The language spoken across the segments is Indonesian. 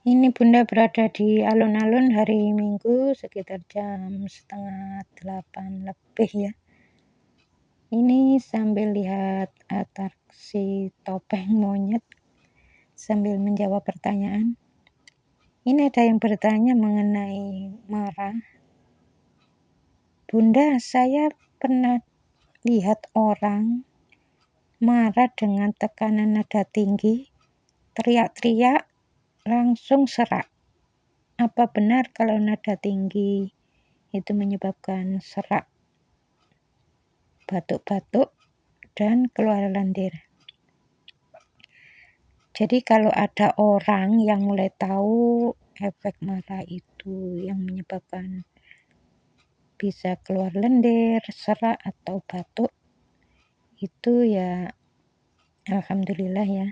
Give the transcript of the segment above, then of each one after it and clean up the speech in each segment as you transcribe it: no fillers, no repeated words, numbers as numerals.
Ini Bunda berada di alun-alun hari Minggu sekitar jam 7:30 lebih ya. Ini sambil lihat atraksi topeng monyet sambil menjawab pertanyaan. Ini ada yang bertanya mengenai marah. Bunda, saya pernah lihat orang marah dengan tekanan nada tinggi, teriak-teriak, langsung serak. Apa benar kalau nada tinggi itu menyebabkan serak, batuk-batuk, dan keluar lendir? Jadi kalau ada orang yang mulai tahu efek marah itu yang menyebabkan bisa keluar lendir, serak, atau batuk, itu ya alhamdulillah ya.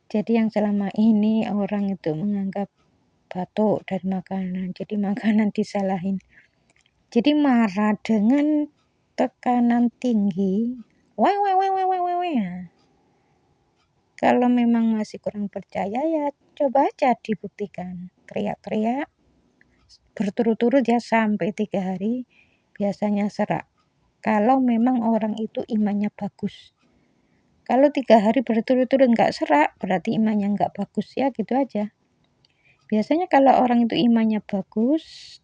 Jadi yang selama ini orang itu menganggap batuk dari makanan, jadi makanan disalahin. Jadi marah dengan tekanan tinggi, wah. Kalau memang masih kurang percaya ya coba aja dibuktikan. Teriak-teriak berturut-turut ya sampai 3 hari biasanya serak. Kalau memang orang itu imannya bagus. Kalau 3 hari berturut-turut nggak serak berarti imannya nggak bagus ya, gitu aja. Biasanya kalau orang itu imannya bagus,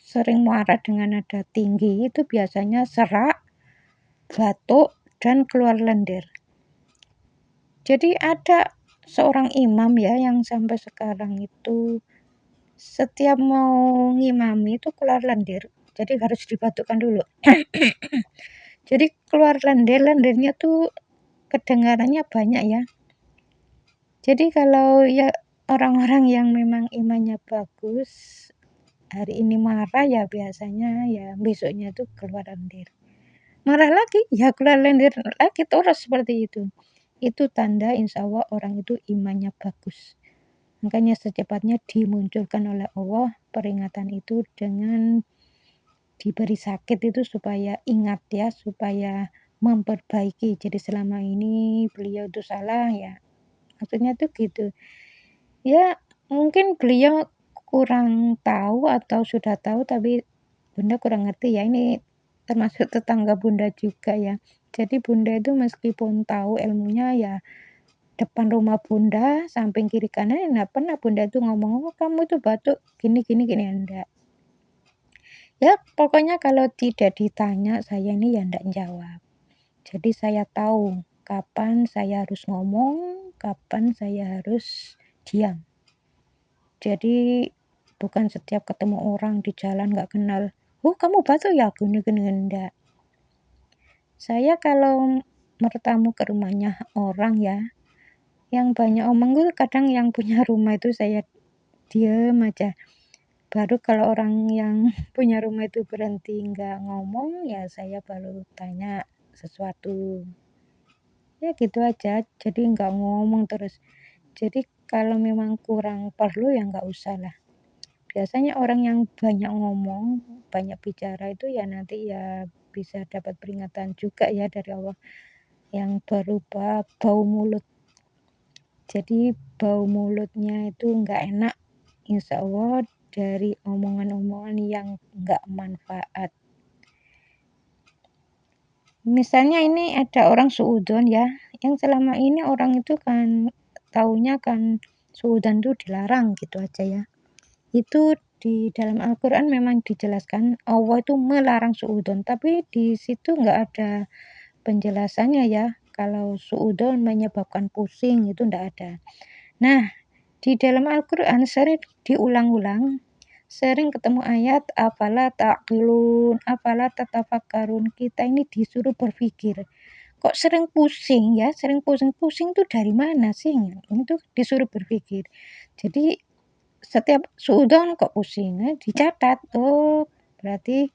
sering marah dengan nada tinggi itu biasanya serak, batuk, dan keluar lendir. Jadi ada seorang imam ya yang sampai sekarang itu setiap mau ngimami itu keluar lendir. Jadi harus dibatukkan dulu. Jadi keluar lendirnya tuh kedengarannya banyak ya. Jadi kalau ya orang-orang yang memang imannya bagus, hari ini marah ya biasanya ya besoknya tuh keluar lendir. Marah lagi ya keluar lendir lagi terus seperti itu. Itu tanda insya Allah orang itu imannya bagus. Makanya secepatnya dimunculkan oleh Allah peringatan itu dengan diberi sakit itu supaya ingat ya, supaya memperbaiki. Jadi selama ini beliau itu salah ya. Maksudnya tuh gitu. Ya mungkin beliau kurang tahu atau sudah tahu tapi Bunda kurang ngerti ya. Ini termasuk tetangga Bunda juga ya. Jadi Bunda itu meskipun tahu ilmunya ya depan rumah Bunda, samping kiri kanan, enggak pernah Bunda itu ngomong, oh kamu itu batuk gini, enggak. Ya pokoknya kalau tidak ditanya saya ini ya enggak jawab. Jadi saya tahu kapan saya harus ngomong, kapan saya harus diam. Jadi bukan setiap ketemu orang di jalan nggak kenal, oh kamu batuk ya gini, enggak. Saya kalau bertamu ke rumahnya orang ya, yang banyak omong itu kadang yang punya rumah itu saya diam aja. Baru kalau orang yang punya rumah itu berhenti nggak ngomong ya saya baru tanya sesuatu. Ya gitu aja, jadi nggak ngomong terus. Jadi kalau memang kurang perlu ya nggak usah lah. Biasanya orang yang banyak ngomong, banyak bicara itu ya nanti ya bisa dapat peringatan juga ya dari Allah yang berupa bau mulut. Jadi bau mulutnya itu nggak enak, insya Allah dari omongan-omongan yang nggak manfaat. Misalnya ini ada orang suudzon ya, yang selama ini orang itu kan taunya kan suudzon itu dilarang gitu aja ya. Itu di dalam Al-Quran memang dijelaskan Allah itu melarang suudzon, tapi di situ nggak ada penjelasannya ya. Kalau suudzon menyebabkan pusing itu nggak ada. Nah, di dalam Al-Quran sering diulang-ulang, sering ketemu ayat afala ta'qilun, afala tatafakkarun. Kita ini disuruh berpikir. Kok sering pusing ya, sering pusing tuh dari mana sih? Itu disuruh berpikir. Jadi setiap suudzon kok pusing, dicatat. Oh, berarti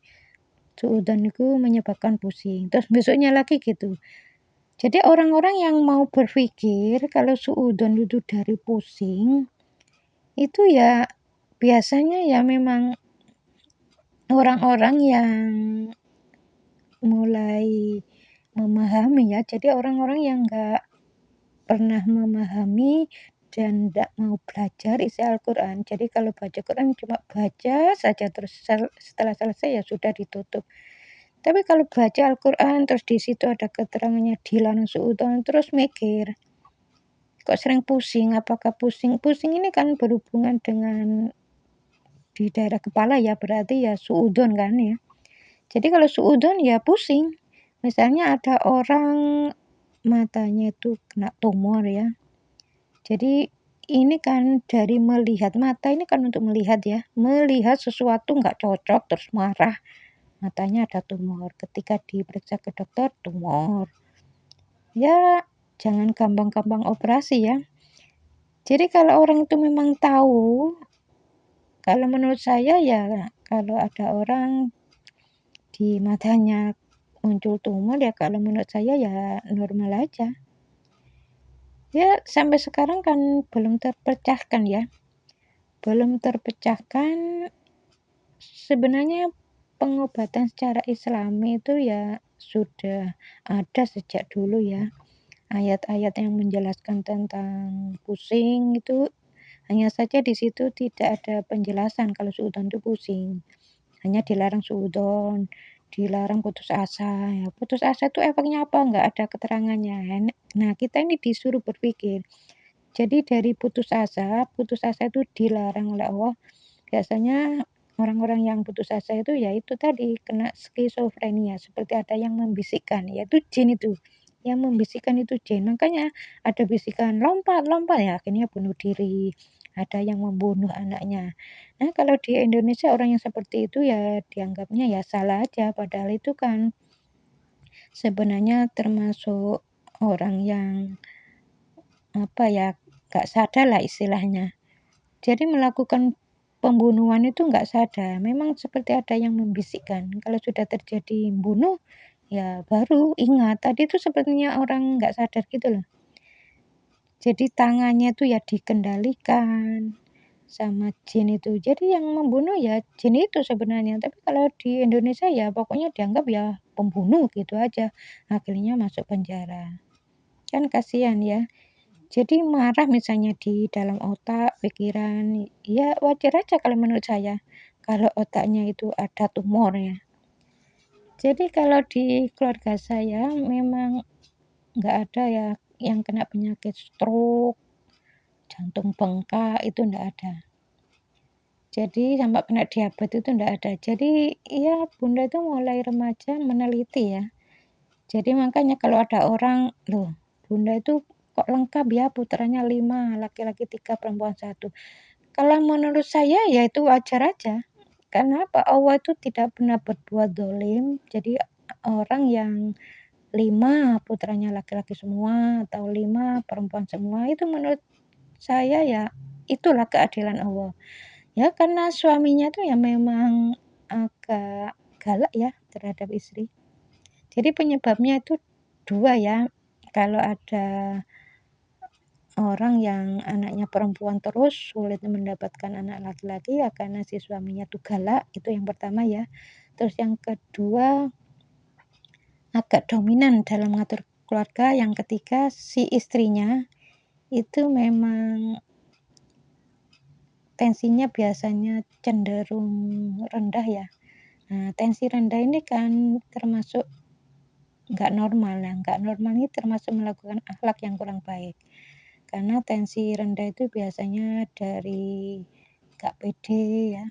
suudzon itu menyebabkan pusing. Terus besoknya lagi gitu. Jadi orang-orang yang mau berpikir kalau suudzon itu dari pusing, itu ya biasanya ya memang orang-orang yang mulai memahami ya. Jadi orang-orang yang nggak pernah memahami dan ndak mau belajar isi Al-Quran. Jadi kalau baca Quran cuma baca saja terus setelah selesai ya sudah ditutup. Tapi kalau baca Al-Quran terus di situ ada keterangannya dilarang suudzon terus mikir, kok sering pusing, apakah pusing? Pusing ini kan berhubungan dengan di daerah kepala ya, berarti ya suudzon kan ya. Jadi kalau suudzon ya pusing. Misalnya ada orang matanya itu kena tumor ya. Jadi ini kan dari melihat, mata ini kan untuk melihat ya. Melihat sesuatu nggak cocok terus marah. Matanya ada tumor. Ketika diperiksa ke dokter, tumor. Ya jangan gampang-gampang operasi ya. Jadi kalau orang itu memang tahu, kalau menurut saya ya kalau ada orang di matanya muncul tumor ya kalau menurut saya ya normal aja. Ya sampai sekarang kan belum terpecahkan ya. Belum terpecahkan sebenarnya pengobatan secara Islami itu ya sudah ada sejak dulu ya. Ayat-ayat yang menjelaskan tentang pusing itu hanya saja di situ tidak ada penjelasan kalau suudzon itu pusing. Hanya dilarang suudzon, dilarang putus asa. Ya, putus asa itu efeknya apa? Nggak ada keterangannya. Nah, kita ini disuruh berpikir. Jadi dari putus asa itu dilarang oleh Allah. Biasanya orang-orang yang putus asa itu ya itu tadi kena skizofrenia, seperti ada yang membisikkan, yaitu jin itu. Yang membisikkan itu jin. Makanya ada bisikan lompat, lompat ya akhirnya bunuh diri. Ada yang membunuh anaknya. Nah, kalau di Indonesia orang yang seperti itu ya dianggapnya ya salah aja padahal itu kan sebenarnya termasuk orang yang apa ya gak sadar lah istilahnya. Jadi melakukan pembunuhan itu nggak sadar. Memang seperti ada yang membisikkan. Kalau sudah terjadi bunuh, ya baru ingat. Tadi itu sepertinya orang nggak sadar gitu loh. Jadi tangannya itu ya dikendalikan sama jin itu. Jadi yang membunuh ya jin itu sebenarnya. Tapi kalau di Indonesia ya pokoknya dianggap ya pembunuh gitu aja. Akhirnya masuk penjara. Kan kasihan ya. Jadi marah misalnya di dalam otak, pikiran, ya wajar aja kalau menurut saya. Kalau otaknya itu ada tumor ya. Jadi kalau di keluarga saya memang nggak ada ya yang kena penyakit stroke, jantung bengkak itu nggak ada. Jadi sampai kena diabetes itu nggak ada. Jadi ya bunda itu mulai remaja meneliti ya. Jadi makanya kalau ada orang, loh bunda itu kok lengkap ya putranya 5, laki-laki 3, perempuan 1. Kalau menurut saya ya itu wajar aja. Karena apa? Allah itu tidak pernah berbuat dolim. Jadi orang yang 5 putranya laki-laki semua atau 5 perempuan semua itu menurut saya ya itulah keadilan Allah. Ya karena suaminya tuh ya memang agak galak ya terhadap istri. Jadi penyebabnya itu 2 ya. Kalau ada orang yang anaknya perempuan terus sulit mendapatkan anak laki-laki ya karena si suaminya tuh galak, itu yang pertama ya. Terus yang kedua agak dominan dalam mengatur keluarga, yang ketiga si istrinya itu memang tensinya biasanya cenderung rendah ya. Nah, tensi rendah ini kan termasuk nggak normal ya, nggak normal ini termasuk melakukan akhlak yang kurang baik. Karena tensi rendah itu biasanya dari nggak pede ya.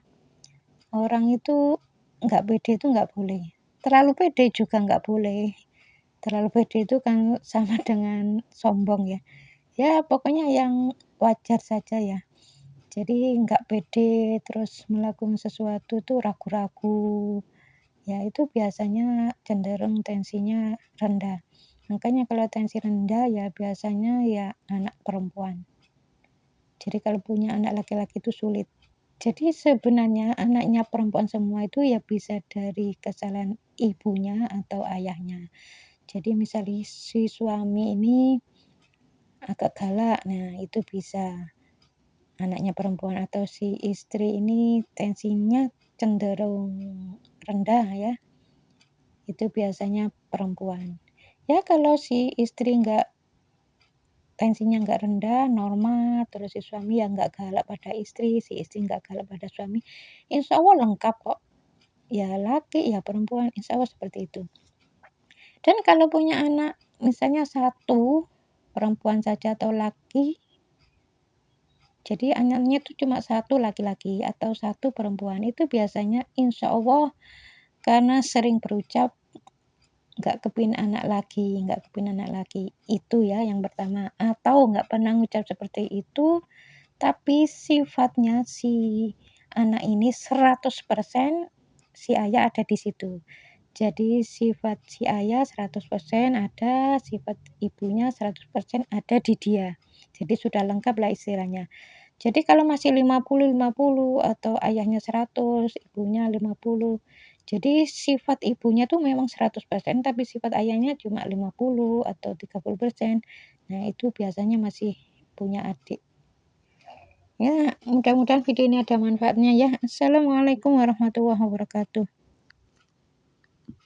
Orang itu nggak pede itu nggak boleh. Terlalu pede juga nggak boleh. Terlalu pede itu kan sama dengan sombong ya. Ya pokoknya yang wajar saja ya. Jadi nggak pede terus melakukan sesuatu tuh ragu-ragu. Ya itu biasanya cenderung tensinya rendah. Makanya kalau tensi rendah ya biasanya ya anak perempuan. Jadi kalau punya anak laki-laki itu sulit. Jadi sebenarnya anaknya perempuan semua itu ya bisa dari kesalahan ibunya atau ayahnya. Jadi misalnya si suami ini agak galak, nah itu bisa anaknya perempuan atau si istri ini tensinya cenderung rendah ya, itu biasanya perempuan. Ya kalau si istri nggak tensinya nggak rendah, normal, terus si suami ya nggak galak pada istri, si istri nggak galak pada suami, insya Allah lengkap kok. Ya laki, ya perempuan, insya Allah seperti itu. Dan kalau punya anak, misalnya satu perempuan saja atau laki, jadi anaknya itu cuma satu laki-laki atau satu perempuan, itu biasanya insya Allah karena sering berucap nggak kepin anak laki, itu ya yang pertama. Atau nggak pernah ngucap seperti itu, tapi sifatnya si anak ini 100% si ayah ada di situ. Jadi sifat si ayah 100% ada, sifat ibunya 100% ada di dia. Jadi sudah lengkap lah istilahnya. Jadi kalau masih 50-50 atau ayahnya 100, ibunya 50, jadi sifat ibunya tuh memang 100%, tapi sifat ayahnya cuma 50 atau 30%. Nah, itu biasanya masih punya adik. Ya, mudah-mudahan video ini ada manfaatnya ya. Assalamualaikum warahmatullahi wabarakatuh.